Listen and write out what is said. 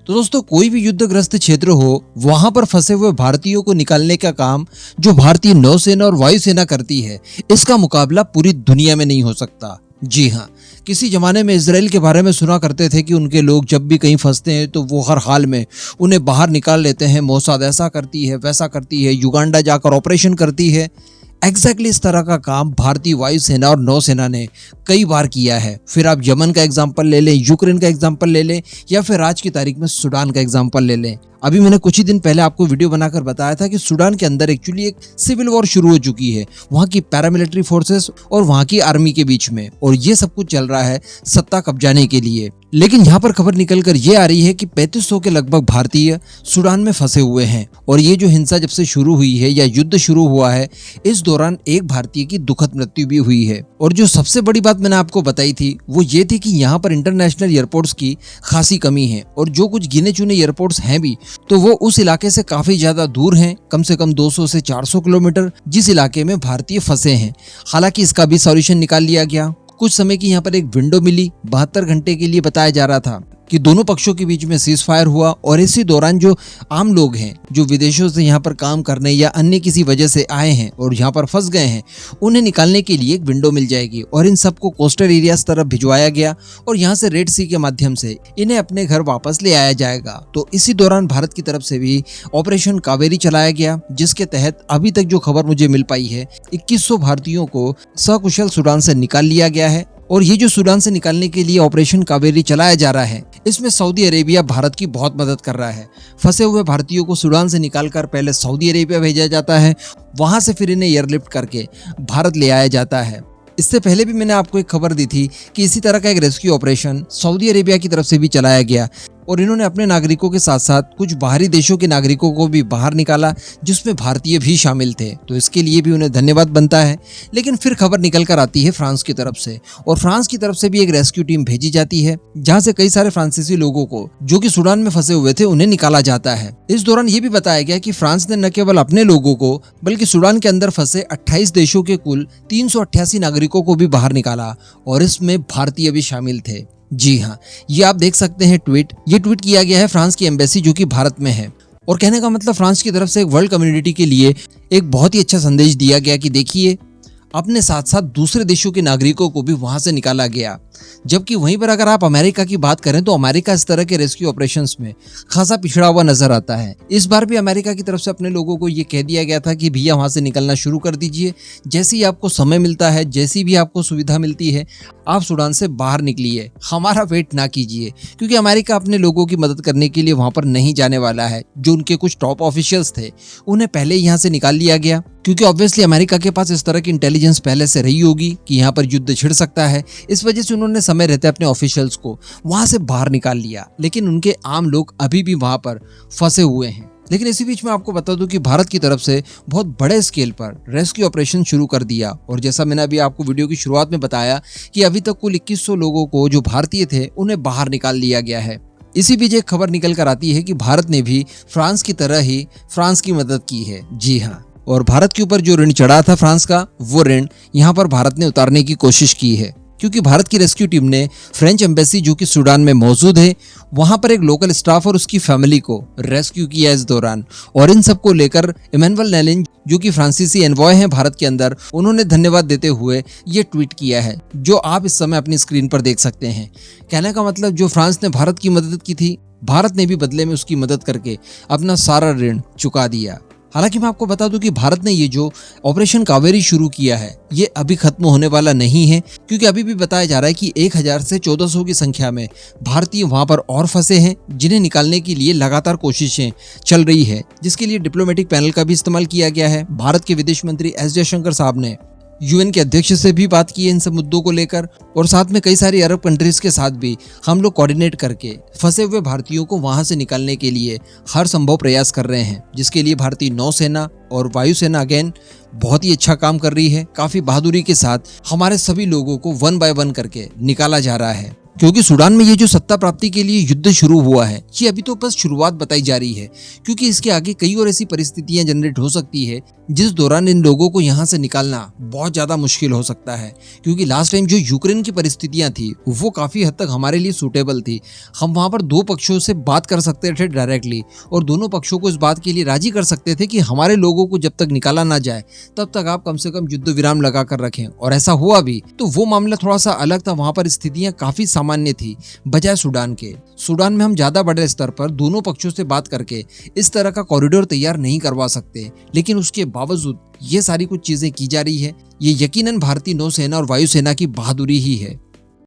तो दोस्तों कोई भी युद्धग्रस्त क्षेत्र हो, वहां पर फंसे हुए भारतीयों को निकालने का काम जो भारतीय नौसेना और वायुसेना करती है, इसका मुकाबला पूरी दुनिया में नहीं हो सकता। जी हाँ, किसी जमाने में इजराइल के बारे में सुना करते थे कि उनके लोग जब भी कहीं फंसते हैं तो वो हर हाल में उन्हें बाहर निकाल लेते हैं। मोसाद ऐसा करती है, वैसा करती है, युगांडा जाकर ऑपरेशन करती है। एग्जैक्टली इस तरह का काम भारतीय वायुसेना और नौसेना ने कई बार किया है। फिर आप यमन का एग्जाम्पल ले लें, यूक्रेन का एग्जाम्पल ले लें, या फिर आज की तारीख में सूडान का एग्जाम्पल ले लें। अभी मैंने कुछ ही दिन पहले आपको वीडियो बनाकर बताया था कि सूडान के अंदर एक्चुअली एक सिविल वॉर शुरू हो चुकी है, वहां की पैरामिलिट्री फोर्सेस और वहां की आर्मी के बीच में, और ये सब कुछ चल रहा है सत्ता कब्जाने के लिए। लेकिन यहाँ पर खबर निकलकर ये आ रही है कि 3500 के लगभग भारतीय सूडान में फंसे हुए हैं। और ये जो हिंसा जब से शुरू हुई है या युद्ध शुरू हुआ है, इस दौरान एक भारतीय की दुखद मृत्यु भी हुई है। और जो सबसे बड़ी बात मैंने आपको बताई थी वो ये थी कि यहाँ पर इंटरनेशनल एयरपोर्ट्स की खासी कमी है, और जो कुछ गिने चुने एयरपोर्ट्स हैं भी तो वो उस इलाके से काफी ज्यादा दूर हैं, कम से कम 200 से 400 किलोमीटर, जिस इलाके में भारतीय फंसे हैं। हालांकि इसका भी सॉल्यूशन निकाल लिया गया। कुछ समय की यहाँ पर एक विंडो मिली, 72 घंटे के लिए बताया जा रहा था कि दोनों पक्षों के बीच में सीज फायर हुआ। और इसी दौरान जो आम लोग हैं, जो विदेशों से यहाँ पर काम करने या अन्य किसी वजह से आए हैं और यहाँ पर फंस गए हैं, उन्हें निकालने के लिए एक विंडो मिल जाएगी। और इन सबको कोस्टल एरियाज तरफ भिजवाया गया और यहाँ से रेड सी के माध्यम से इन्हें अपने घर वापस ले आया जाएगा। तो इसी दौरान भारत की तरफ से भी ऑपरेशन कावेरी चलाया गया, जिसके तहत अभी तक जो खबर मुझे मिल पाई है, 2100 भारतीयों को सकुशल सूडान से निकाल लिया गया है। और ये जो सूडान से निकालने के लिए ऑपरेशन कावेरी चलाया जा रहा है, इसमें सऊदी अरेबिया भारत की बहुत मदद कर रहा है। फंसे हुए भारतीयों को सूडान से निकालकर पहले सऊदी अरेबिया भेजा जाता है, वहां से फिर इन्हें एयरलिफ्ट करके भारत ले आया जाता है। इससे पहले भी मैंने आपको एक खबर दी थी कि इसी तरह का एक रेस्क्यू ऑपरेशन सऊदी अरेबिया की तरफ से भी चलाया गया, और इन्होंने अपने नागरिकों के साथ साथ कुछ बाहरी देशों के नागरिकों को भी बाहर निकाला, जिसमें भारतीय भी शामिल थे। तो इसके लिए भी उन्हें धन्यवाद बनता है। लेकिन फिर खबर निकल कर आती है फ्रांस की तरफ से, और फ्रांस की तरफ से भी एक रेस्क्यू टीम भेजी जाती है, जहां से कई सारे फ्रांसीसी लोगों को जो कि सूडान में फंसे हुए थे उन्हें निकाला जाता है। इस दौरान ये भी बताया गया कि फ्रांस ने न केवल अपने लोगों को बल्कि सूडान के अंदर फंसे 28 देशों के कुल 388 नागरिकों को भी बाहर निकाला, और इसमें भारतीय भी शामिल थे। जी हाँ, ये आप देख सकते हैं ट्वीट। ये ट्वीट किया गया है फ्रांस की एम्बेसी जो कि भारत में है, और कहने का मतलब फ्रांस की तरफ से एक वर्ल्ड कम्युनिटी के लिए एक बहुत ही अच्छा संदेश दिया गया कि देखिए, अपने साथ साथ दूसरे देशों के नागरिकों को भी वहां से निकाला गया। जबकि वहीं पर अगर आप अमेरिका की बात करें तो अमेरिका इस तरह के रेस्क्यू ऑपरेशंस में खासा पिछड़ा हुआ नजर आता है। इस बार भी अमेरिका की तरफ से अपने लोगों को ये कह दिया गया था कि भैया वहां से निकलना शुरू कर दीजिए, जैसे ही आपको समय मिलता है, जैसी भी आपको सुविधा मिलती है, आप सूडान से बाहर निकलिए, हमारा वेट ना कीजिए, क्योंकि अमेरिका अपने लोगों की मदद करने के लिए वहां पर नहीं जाने वाला है। जो उनके कुछ टॉप ऑफिशियल्स थे उन्हें पहले यहाँ से निकाल लिया गया, क्योंकि ऑब्वियसली अमेरिका के पास इस तरह की इंटेलिजेंस पहले से रही होगी कि यहाँ पर युद्ध छिड़ सकता है। इस वजह से उन्होंने समय रहते अपने ऑफिशियल्स को वहां से बाहर निकाल लिया। लेकिन उनके आम लोग अभी भी वहां पर फंसे हुए हैं। लेकिन इसी बीच में आपको बता दूं कि भारत की तरफ से बहुत बड़े स्केल पर रेस्क्यू ऑपरेशन शुरू कर दिया, और जैसा मैंने अभी आपको वीडियो की शुरुआत में बताया कि अभी तक कुल 2100 लोगों को जो भारतीय थे उन्हें बाहर निकाल लिया गया है। इसी बीच एक खबर निकल कर आती है कि भारत ने भी फ्रांस की तरह ही फ्रांस की मदद की है। जी हाँ, और भारत के ऊपर जो ऋण चढ़ा था फ्रांस का, वो ऋण यहाँ पर भारत ने उतारने की कोशिश की है, क्योंकि भारत की रेस्क्यू टीम ने फ्रेंच एम्बेसी जो कि सूडान में मौजूद है, वहां पर एक लोकल स्टाफ और उसकी फैमिली को रेस्क्यू किया इस दौरान। और इन सबको लेकर इमैनुअल नेलिन जो कि फ्रांसीसी एनवॉय हैं भारत के अंदर, उन्होंने धन्यवाद देते हुए ये ट्वीट किया है, जो आप इस समय अपनी स्क्रीन पर देख सकते हैं। कहने का मतलब जो फ्रांस ने भारत की मदद की थी, भारत ने भी बदले में उसकी मदद करके अपना सारा ऋण चुका दिया। हालांकि मैं आपको बता दूं कि भारत ने ये जो ऑपरेशन कावेरी शुरू किया है, ये अभी खत्म होने वाला नहीं है, क्योंकि अभी भी बताया जा रहा है कि 1000 से 1400 की संख्या में भारतीय वहां पर और फंसे हैं, जिन्हें निकालने के लिए लगातार कोशिशें चल रही है, जिसके लिए डिप्लोमेटिक पैनल का भी इस्तेमाल किया गया है। भारत के विदेश मंत्री एस जयशंकर साहब ने यूएन के अध्यक्ष से भी बात की है इन सब मुद्दों को लेकर, और साथ में कई सारी अरब कंट्रीज के साथ भी हम लोग कोऑर्डिनेट करके फंसे हुए भारतीयों को वहां से निकालने के लिए हर संभव प्रयास कर रहे हैं, जिसके लिए भारतीय नौसेना और वायुसेना अगेन बहुत ही अच्छा काम कर रही है। काफी बहादुरी के साथ हमारे सभी लोगों को 1 बाय 1 करके निकाला जा रहा है। क्योंकि सूडान में ये जो सत्ता प्राप्ति के लिए युद्ध शुरू हुआ है, ये अभी तो बस शुरुआत बताई जा रही है, क्योंकि इसके आगे कई और ऐसी परिस्थितियां जनरेट हो सकती है जिस दौरान इन लोगों को यहाँ से निकालना बहुत ज्यादा मुश्किल हो सकता है। क्योंकि लास्ट टाइम जो यूक्रेन की परिस्थितियां थी वो काफी हद तक हमारे लिए सूटेबल थी। हम वहां पर दो पक्षों से बात कर सकते थे डायरेक्टली, और दोनों पक्षों को इस बात के लिए राजी कर सकते थे कि हमारे लोगों को जब तक निकाला ना जाए तब तक आप कम से कम युद्ध विराम लगा कर रखें। और ऐसा हुआ भी। तो वो मामला थोड़ा सा अलग था, वहां पर स्थितियां काफी सामान्य थी बजाय सूडान के। सूडान में हम ज्यादा बड़े स्तर पर दोनों पक्षों से बात करके इस तरह का कॉरिडोर तैयार नहीं करवा सकते, लेकिन उसके बावजूद ये सारी कुछ चीजें की जा रही है। ये यकीनन भारतीय नौसेना और वायुसेना की बहादुरी ही है।